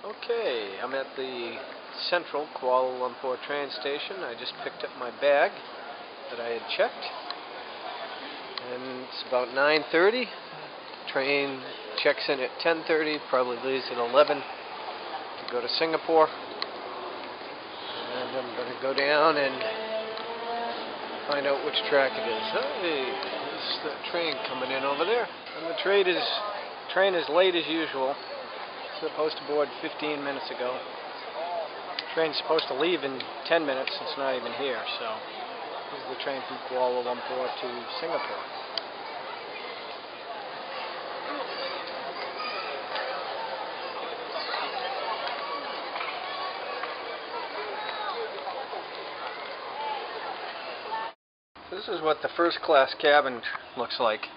Okay, I'm at the central Kuala Lumpur train station. I just picked up my bag that I had checked, and it's about 9:30. Train checks in at 10:30, probably leaves at 11 to go to Singapore. And I'm going to go down and find out which track it is. Hey, there's the train coming in over there. And the train is late as usual. Supposed to board 15 minutes ago. Train's supposed to leave in 10 minutes. It's not even here. So this is the train from Kuala Lumpur to Singapore. This is what the first class cabin looks like.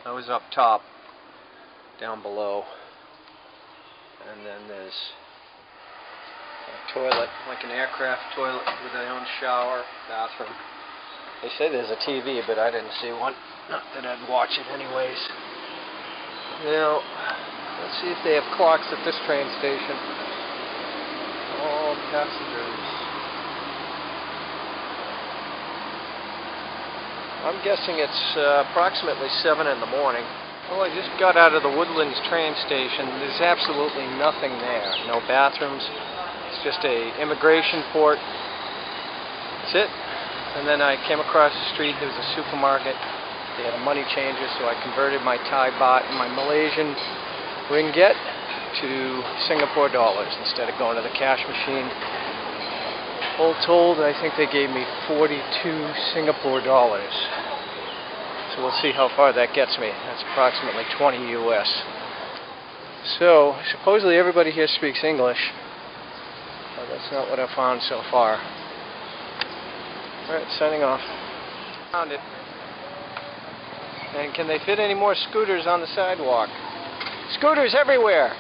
I was up top, down below. And then there's a toilet, like an aircraft toilet with their own shower, bathroom. They say there's a TV, but I didn't see one. Not that I'd watch it anyways. Now, let's see if they have clocks at this train station. All passengers. I'm guessing it's approximately 7 in the morning. Well, I just got out of the Woodlands train station. There's absolutely nothing there. No bathrooms. It's just a immigration port. That's it. And then I came across the street. There was a supermarket. They had a money changer, so I converted my Thai baht and my Malaysian ringgit to Singapore dollars instead of going to the cash machine. All told, I think they gave me 42 Singapore dollars. So we'll see how far that gets me. That's approximately 20 US. So, supposedly everybody here speaks English. But that's not what I've found so far. Alright, signing off. Found it. And can they fit any more scooters on the sidewalk? Scooters everywhere!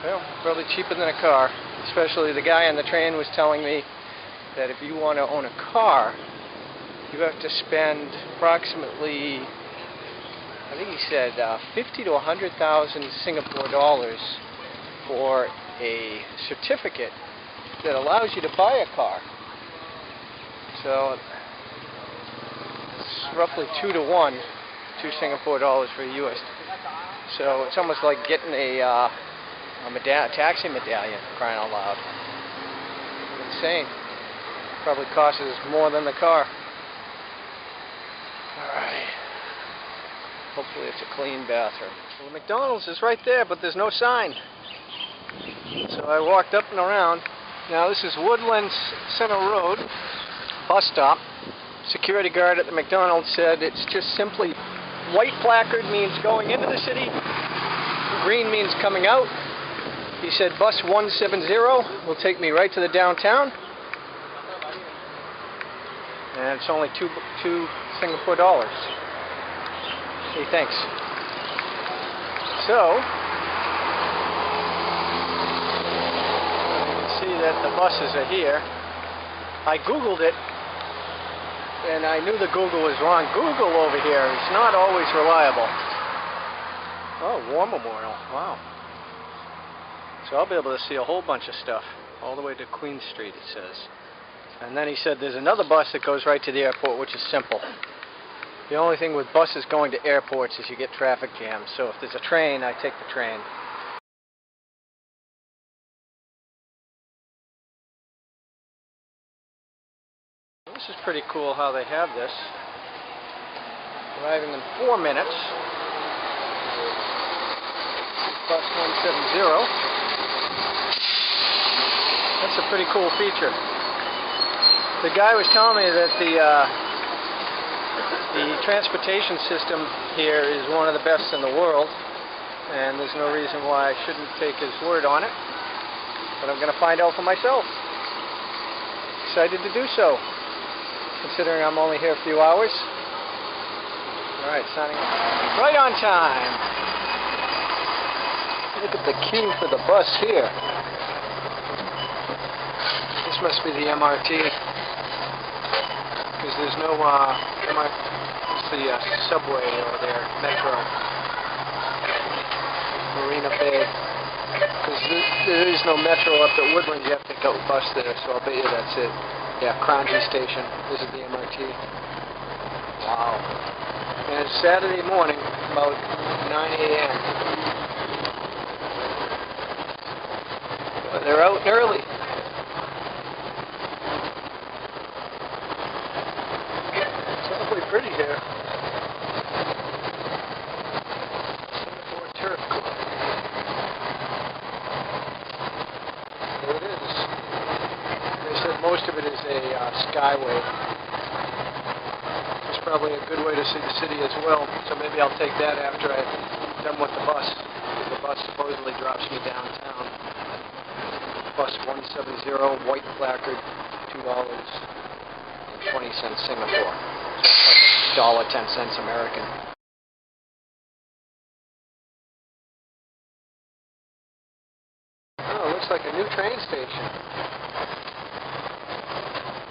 Well, probably cheaper than a car. Especially the guy on the train was telling me that if you want to own a car, you have to spend approximately, I think he said, 50 to 100,000 Singapore dollars for a certificate that allows you to buy a car. So it's roughly 2 to 1, 2 Singapore dollars for a US. So it's almost like getting a taxi medallion, crying out loud. Insane. Probably costs more than the car. Alright. Hopefully it's a clean bathroom. Well, the McDonald's is right there, but there's no sign. So I walked up and around. Now this is Woodlands Center Road, bus stop. Security guard at the McDonald's said it's just simply white placard means going into the city, green means coming out. He said bus 170 will take me right to the downtown, and it's only 2 Singapore dollars. Hey, thanks. So you can see that the buses are here. I Googled it, and I knew the Google was wrong. Google over here is not always reliable. Oh, War Memorial. Wow. So I'll be able to see a whole bunch of stuff, all the way to Queen Street, it says. And then he said there's another bus that goes right to the airport, which is simple. The only thing with buses going to airports is you get traffic jams. So if there's a train, I take the train. This is pretty cool how they have this. Arriving in 4 minutes. Bus 170. That's a pretty cool feature. The guy was telling me that the transportation system here is one of the best in the world, and there's no reason why I shouldn't take his word on it. But I'm going to find out for myself. Excited to do so, considering I'm only here a few hours. Alright, signing off. Right on time. Look at the queue for the bus here. This must be the MRT. because there's no subway over there, metro, Marina Bay. Because there is no metro up at Woodlands, you have to take a bus there, so I'll bet you that's it. Yeah, Kranji Station. This is the MRT. Wow. And it's Saturday morning, about 9 a.m. Well, they're out early. It's awfully pretty here. Singapore Turf Club. There it is. They said most of it is a skyway. It's probably a good way to see the city as well, so maybe I'll take that after I'm done with the bus. The bus supposedly drops me downtown. Bus 170, white placard, $2.20 Singapore. So it's like $1.10 American. Oh, it looks like a new train station.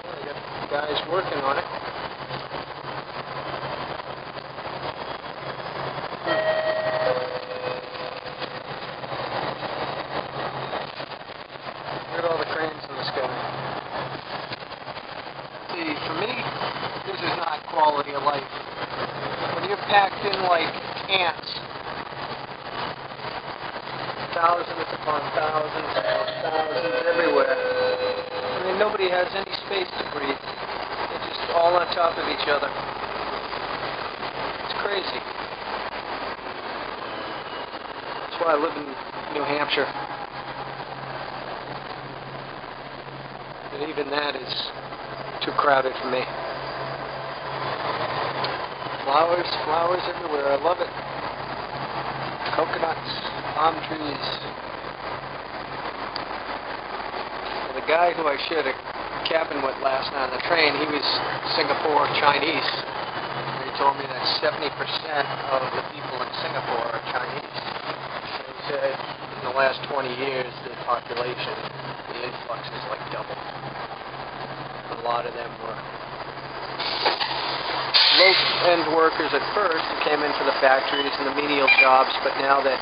Oh, they got guys working on it. Look at all the cranes in the sky. See, for me, this is not quality of life. When you're packed in like ants, thousands upon thousands upon thousands everywhere. I mean, nobody has any space to breathe. They're just all on top of each other. It's crazy. That's why I live in New Hampshire. And even that is too crowded for me. Flowers, flowers everywhere. I love it. Coconuts, palm trees. Well, the guy who I shared a cabin with last night on the train, he was Singapore Chinese. And he told me that 70% of the people in Singapore are Chinese. And he said in the last 20 years, the population, the influx is like double. A lot of them were low-end workers at first who came in for the factories and the menial jobs, but now that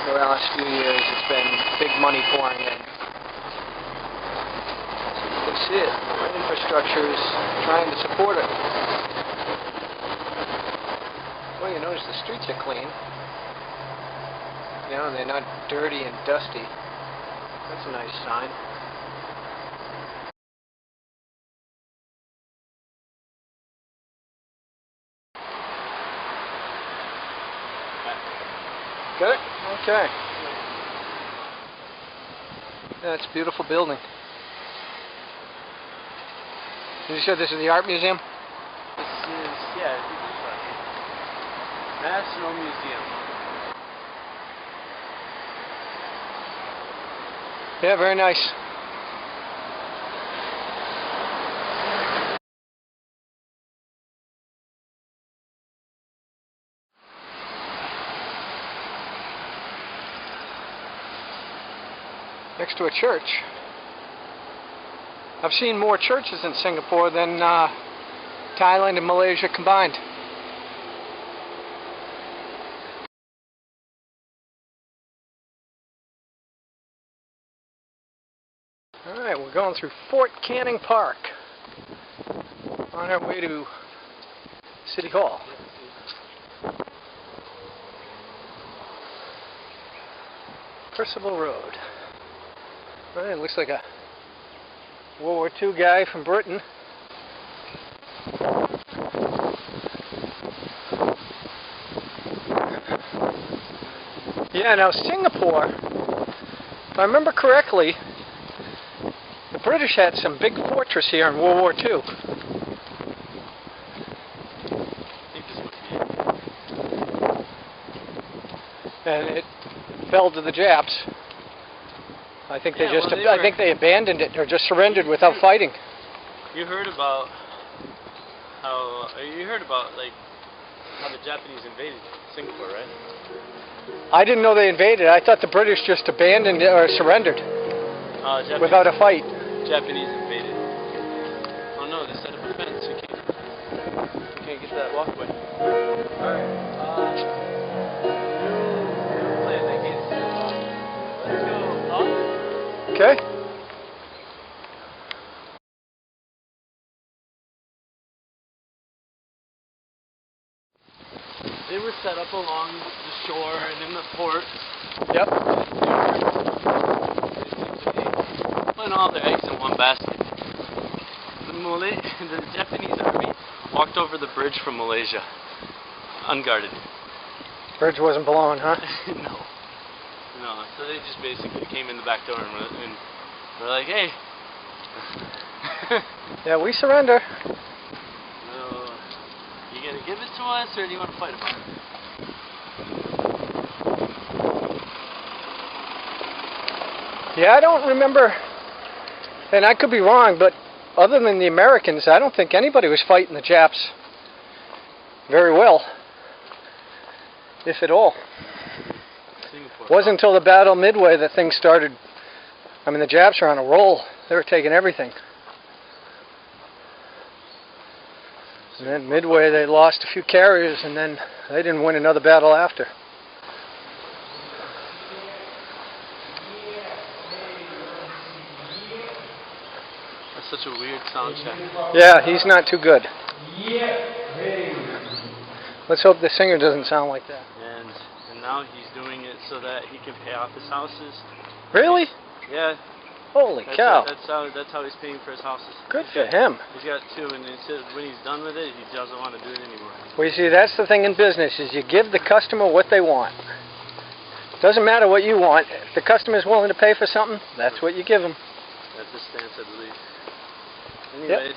the last few years it's been big money pouring in. You can see it. The infrastructure is trying to support it. Well, you notice the streets are clean. You know, and they're not dirty and dusty. That's a nice sign. Got it? Okay. That's a beautiful building. You said this is the art museum? This is, yeah, I think it's right. National Museum. Yeah, very nice. Next to a church. I've seen more churches in Singapore than Thailand and Malaysia combined. Alright, we're going through Fort Canning Park on our way to City Hall. Percival Road. Alright, looks like a World War II guy from Britain. Yeah, now Singapore, if I remember correctly, the British had some big fortress here in World War II. And it fell to the Japs. I think they I think they abandoned it or just surrendered without fighting. You heard about how like how the Japanese invaded Singapore, right? I didn't know they invaded. I thought the British just abandoned it or surrendered without a fight. Japanese invaded. Oh no, they set up a fence. that walkway. Alright. New plan, I guess. Let's go up. Okay. They were set up along the shore and in the port. Yep. Putting all their eggs in one basket. The Japanese army walked over the bridge from Malaysia, unguarded. Bridge wasn't blown, huh? No. No, so they just basically came in the back door and were like, hey. Yeah, we surrender. You gonna give it to us, or do you want to fight about it? Yeah, I don't remember, and I could be wrong, but other than the Americans, I don't think anybody was fighting the Japs very well, if at all. Singapore. It wasn't until the Battle of Midway that things started. I mean, the Japs were on a roll. They were taking everything. And then Midway, they lost a few carriers, and then they didn't win another battle after. That's such a weird sound check. Yeah, he's not too good. Let's hope the singer doesn't sound like that. And now he's doing it so that he can pay off his houses. Really? Yeah. Holy cow. That's how he's paying for his houses. Good for him. He's got two, and he said when he's done with it, he doesn't want to do it anymore. Well, you see, that's the thing in business, is you give the customer what they want. Doesn't matter what you want. If the customer's willing to pay for something, that's what you give them. That's his stance, I believe. Anyways,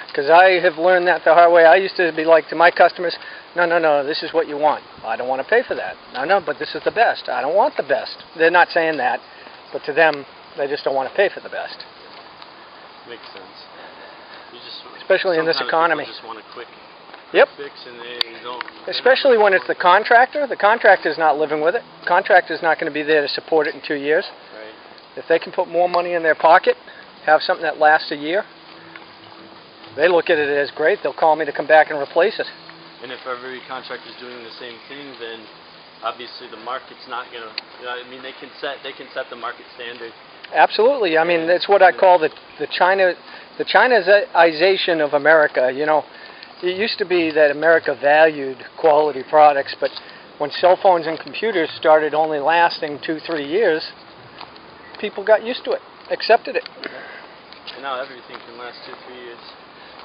because I have learned that the hard way. I used to be like to my customers, no, this is what you want. I don't want to pay for that. No, but this is the best. I don't want the best. They're not saying that, but to them, they just don't want to pay for the best. Makes sense. Especially in this economy. Just want a quick fix, and they don't. Especially when it's the contractor. The contractor's not living with it. The contractor's not going to be there to support it in 2 years. Right. If they can put more money in their pocket, have something that lasts a year, they look at it as great. They'll call me to come back and replace it. And if every contractor is doing the same thing, then obviously the market's not going to. I mean, they can set the market standard. Absolutely. I mean, that's what I call the Chinaization of America. You know, it used to be that America valued quality products, but when cell phones and computers started only lasting 2-3 years, people got used to it, accepted it. And now everything can last 2-3 years.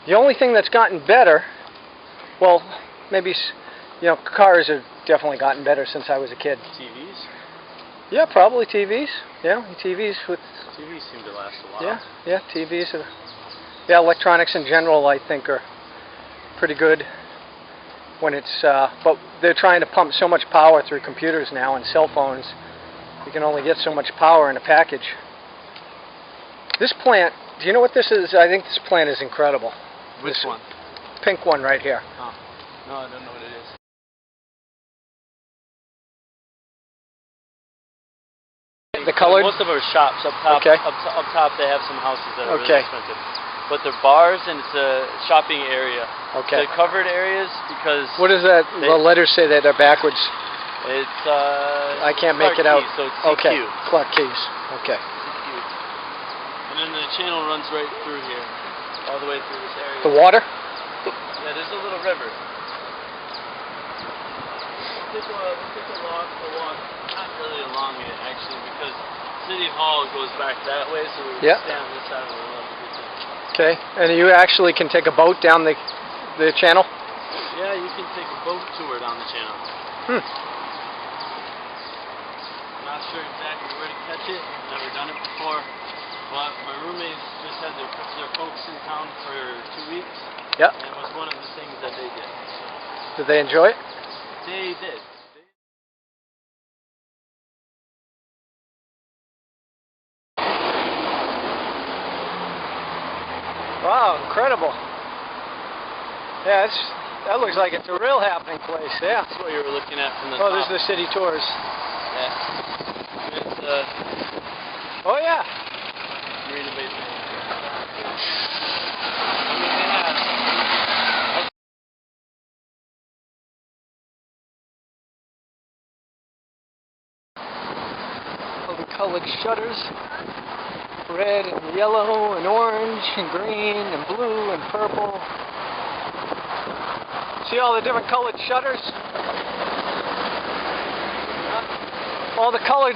The only thing that's gotten better, well, maybe, cars have definitely gotten better since I was a kid. TVs? Yeah, probably TVs. Yeah, TVs seem to last a while. Yeah, TVs are. Yeah, electronics in general, I think, are pretty good. When it's, but they're trying to pump so much power through computers now and cell phones. You can only get so much power in a package. This plant, do you know what this is? I think this plant is incredible. Which one? Pink one right here. Oh. No, I don't know what it is. The colored? Most of our shops up top. Okay. Up top, they have some houses that are okay. really expensive. But they're bars and it's a shopping area. Okay. The covered areas because. What does that? The letters say that they're backwards. It's. I can't make it out. So it's CQ. Okay. Clark Keys. Okay. CQ. And then the channel runs right through here, all the way through this area. The water? Yeah, there's a little river. We'll take a walk, not really along it actually, because City Hall goes back that way, so we'll stay on this side of the river. Okay, and you actually can take a boat down the channel? Yeah, you can take a boat tour down the channel. I'm not sure exactly where to catch it, never done it before, but my roommates just had their folks in town for 2 weeks. Yep. And it was one of the things that they did. Did they enjoy it? They did. Wow, incredible. Yeah, that looks like it's a real happening place, yeah. That's what you were looking at from the top. Oh, there's the city tours. Yeah. It's, oh, yeah. Marina Bay. colored shutters. Red and yellow and orange and green and blue and purple. See all the different colored shutters? All the colored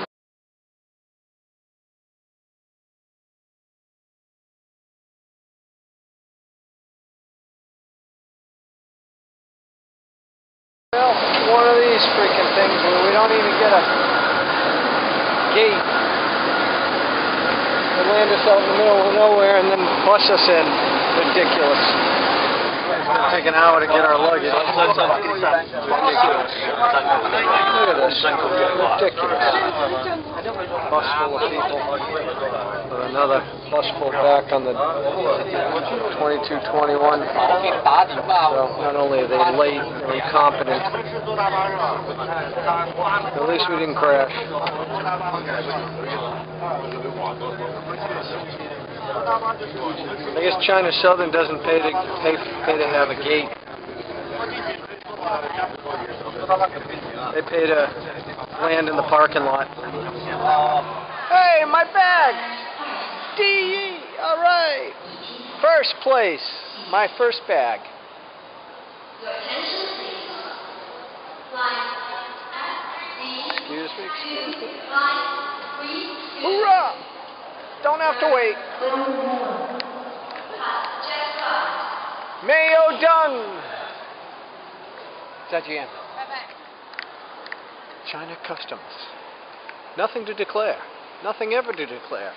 well, one of these freaking things where we don't even get a gate. They land us out in the middle of nowhere and then bus us in. Ridiculous. It's going to take an hour to get our luggage. Ridiculous. Look at this. Ridiculous. Bus full of people. With another bus full back on the 2221. So not only are they late, they're incompetent. At least we didn't crash. I guess China Southern doesn't pay to have a gate. They pay to land in the parking lot. Hey, my bag! D.E. All right. First place. My first bag. Excuse me. Hoorah! Don't have to wait. Mayo done. Zaijian. China Customs. Nothing to declare. Nothing ever to declare.